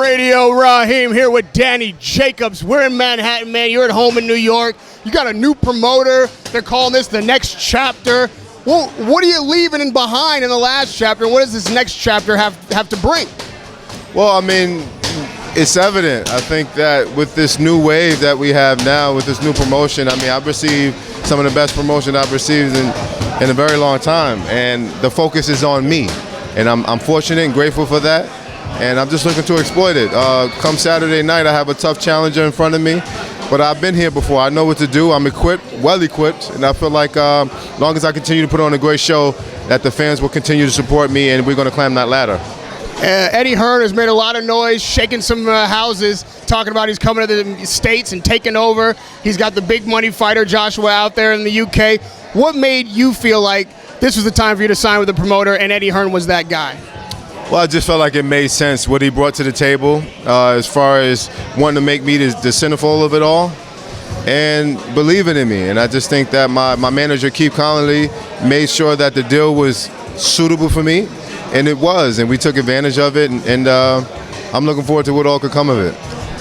Radio. Raheem here with Danny Jacobs. We're in Manhattan, man. You're at home in New York. You got a new promoter. They're calling this the next chapter. Well, what are you leaving behind in the last chapter? And what does this next chapter have to bring? Well, I mean, it's evident. I think that with this new wave that we have now, with this new promotion, I mean, I've received some of the best promotion I've received in a very long time. And the focus is on me. And I'm fortunate and grateful for that. And I'm just looking to exploit it. Come Saturday night, I have a tough challenger in front of me. But I've been here before. I know what to do. I'm equipped, well equipped. And I feel like as long as I continue to put on a great show, that the fans will continue to support me and we're going to climb that ladder. Eddie Hearn has made a lot of noise, shaking some houses, talking about he's coming to the States and taking over. He's got the big money fighter Joshua out there in the UK. What made you feel like this was the time for you to sign with the promoter and Eddie Hearn was that guy? Well, I just felt like it made sense what he brought to the table as far as wanting to make me the centerfold of it all and believing in me. And I just think that my manager, Keith Connolly, made sure that the deal was suitable for me, and it was. And we took advantage of it, and I'm looking forward to what all could come of it.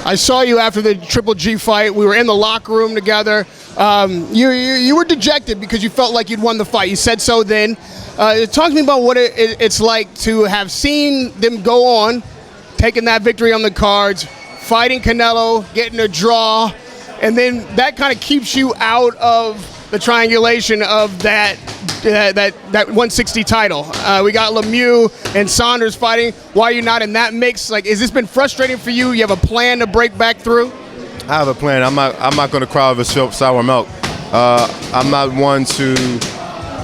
I saw you after the Triple G fight. We were in the locker room together. You were dejected because you felt like you'd won the fight. You said so then. Talk to me about what it's like to have seen them go on, taking that victory on the cards, fighting Canelo, getting a draw, and then that kind of keeps you out of the triangulation of that 160 title. We got Lemieux and Saunders fighting. Why are you not in that mix? Like, has this been frustrating for you? You have a plan to break back through? I have a plan. I'm not going to cry over sour milk. I'm not one to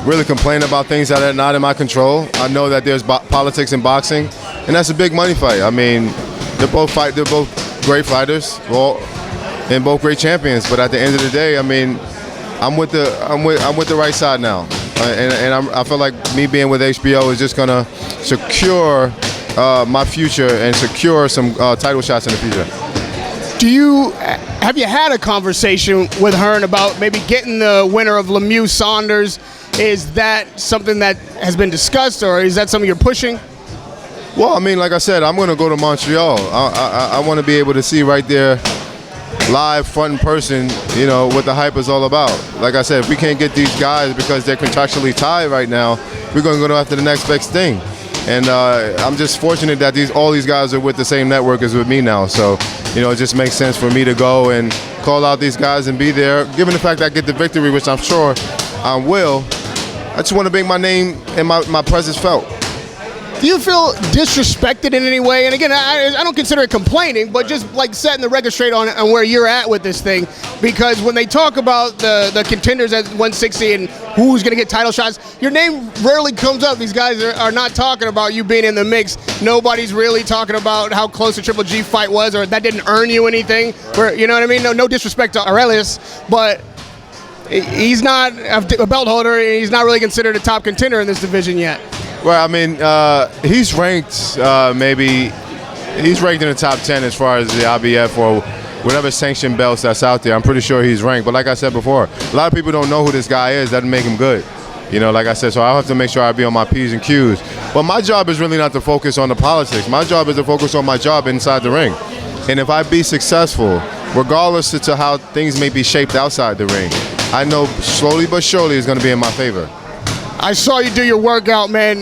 really complain about things that are not in my control. I know that there's politics in boxing, and that's a big money fight. I mean, they're both great fighters, and both great champions. But at the end of the day, I mean, I'm with the right side now, and I feel like me being with HBO is just gonna secure my future and secure some title shots in the future. Have you had a conversation with Hearn about maybe getting the winner of Lemieux Saunders? Is that something that has been discussed, or is that something you're pushing? Well, I mean, like I said, I'm going to go to Montreal. I want to be able to see right there, live, front and person, you know, what the hype is all about. Like I said, if we can't get these guys because they're contractually tied right now, we're going to go after the next best thing. And I'm just fortunate that all these guys are with the same network as with me now. So, you know, it just makes sense for me to go and call out these guys and be there. Given the fact that I get the victory, which I'm sure I will, I just want to make my name and my presence felt. Do you feel disrespected in any way? And again, I don't consider it complaining, but just like setting the record straight on where you're at with this thing. Because when they talk about the contenders at 160 and who's going to get title shots, your name rarely comes up. These guys are not talking about you being in the mix. Nobody's really talking about how close the Triple G fight was, or that didn't earn you anything. Or, you know what I mean? No disrespect to Aurelius, but he's not a belt holder, and he's not really considered a top contender in this division yet. Well, I mean, he's ranked he's ranked in the top 10 as far as the IBF or whatever sanctioned belts that's out there. I'm pretty sure he's ranked. But like I said before, a lot of people don't know who this guy is. Doesn't make him good. You know, like I said, so I'll have to make sure I be on my P's and Q's. But my job is really not to focus on the politics. My job is to focus on my job inside the ring. And if I be successful, regardless to how things may be shaped outside the ring, I know slowly but surely it's going to be in my favor. I saw you do your workout, man.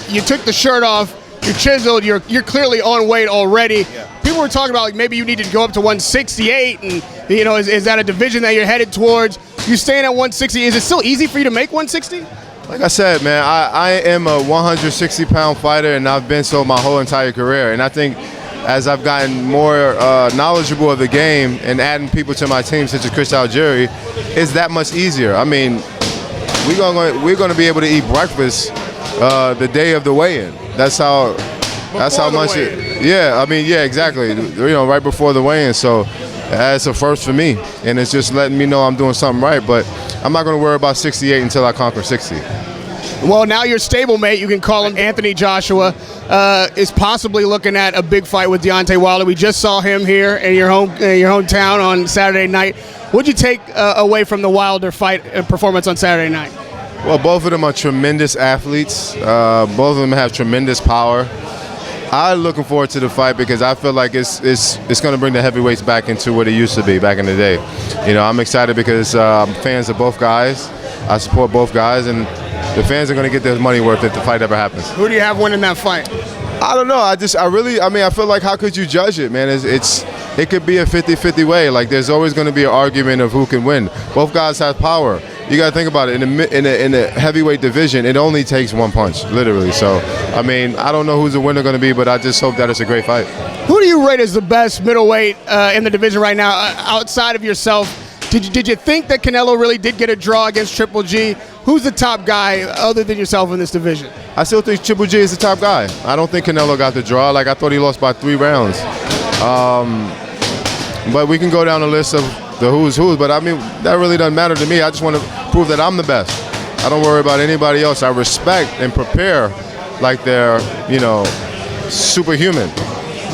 You took the shirt off, you're chiseled, you're clearly on weight already. Yeah. People were talking about like maybe you need to go up to 168, and you know, is that a division that you're headed towards? You staying at 160? Is it still easy for you to make 160? Like I said, man, I am a 160-pound fighter, and I've been so my whole entire career. And I think as I've gotten more knowledgeable of the game and adding people to my team, such as Chris Algieri, it's that much easier. I mean, we're going to be able to eat breakfast the day of the weigh-in. That's how much it. Yeah, I mean, yeah, exactly. You know, right before the weigh-in. So that's a first for me, and it's just letting me know I'm doing something right. But I'm not going to worry about 68 until I conquer 60. Well, now your stablemate, you can call him Anthony Joshua, is possibly looking at a big fight with Deontay Wilder. We just saw him here in your hometown on Saturday night. What'd you take away from the Wilder fight performance on Saturday night? Well, both of them are tremendous athletes. Both of them have tremendous power. I'm looking forward to the fight because I feel like it's going to bring the heavyweights back into what it used to be back in the day. You know, I'm excited because I'm fans of both guys. I support both guys, and the fans are going to get their money worth if the fight ever happens. Who do you have winning that fight? I don't know. I feel like how could you judge it, man? It could be a 50-50 way. Like there's always going to be an argument of who can win. Both guys have power. You got to think about it. In the heavyweight division, it only takes one punch, literally. So, I mean, I don't know who's the winner going to be, but I just hope that it's a great fight. Who do you rate as the best middleweight in the division right now, outside of yourself? Did you think that Canelo really did get a draw against Triple G? Who's the top guy other than yourself in this division? I still think Triple G is the top guy. I don't think Canelo got the draw. Like, I thought he lost by 3 rounds. But we can go down the list of the who's, but I mean, that really doesn't matter to me. I just want to prove that I'm the best. I don't worry about anybody else. I respect and prepare like they're, you know, superhuman.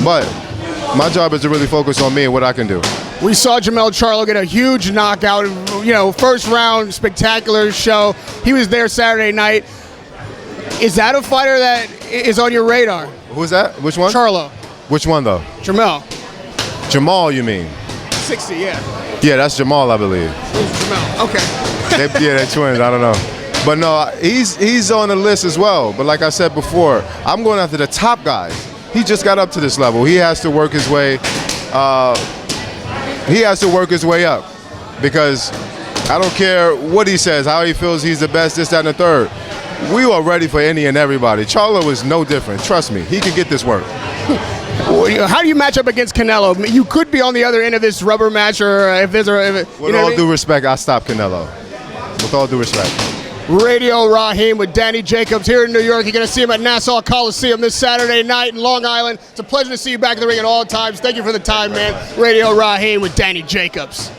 But my job is to really focus on me and what I can do. We saw Jermell Charlo get a huge knockout, you know, first round, spectacular show. He was there Saturday night. Is that a fighter that is on your radar? Who's that? Which one? Charlo. Which one, though? Jermell. Jamal, you mean? 60, yeah. Yeah, that's Jamal, I believe. It's Jermell, okay. They're twins, I don't know. But no, he's on the list as well. But like I said before, I'm going after the top guys. He just got up to this level. He has to work his way up because I don't care what he says, how he feels he's the best, this, that, and the third. We are ready for any and everybody. Charlo is no different. Trust me, he can get this work. How do you match up against Canelo? You could be on the other end of this rubber match, or if there's a... With all due respect, I stop Canelo. With all due respect. Radio Raheem with Danny Jacobs here in New York. You're going to see him at Nassau Coliseum this Saturday night in Long Island. It's a pleasure to see you back in the ring at all times. Thank you for the time, man. Radio Raheem with Danny Jacobs.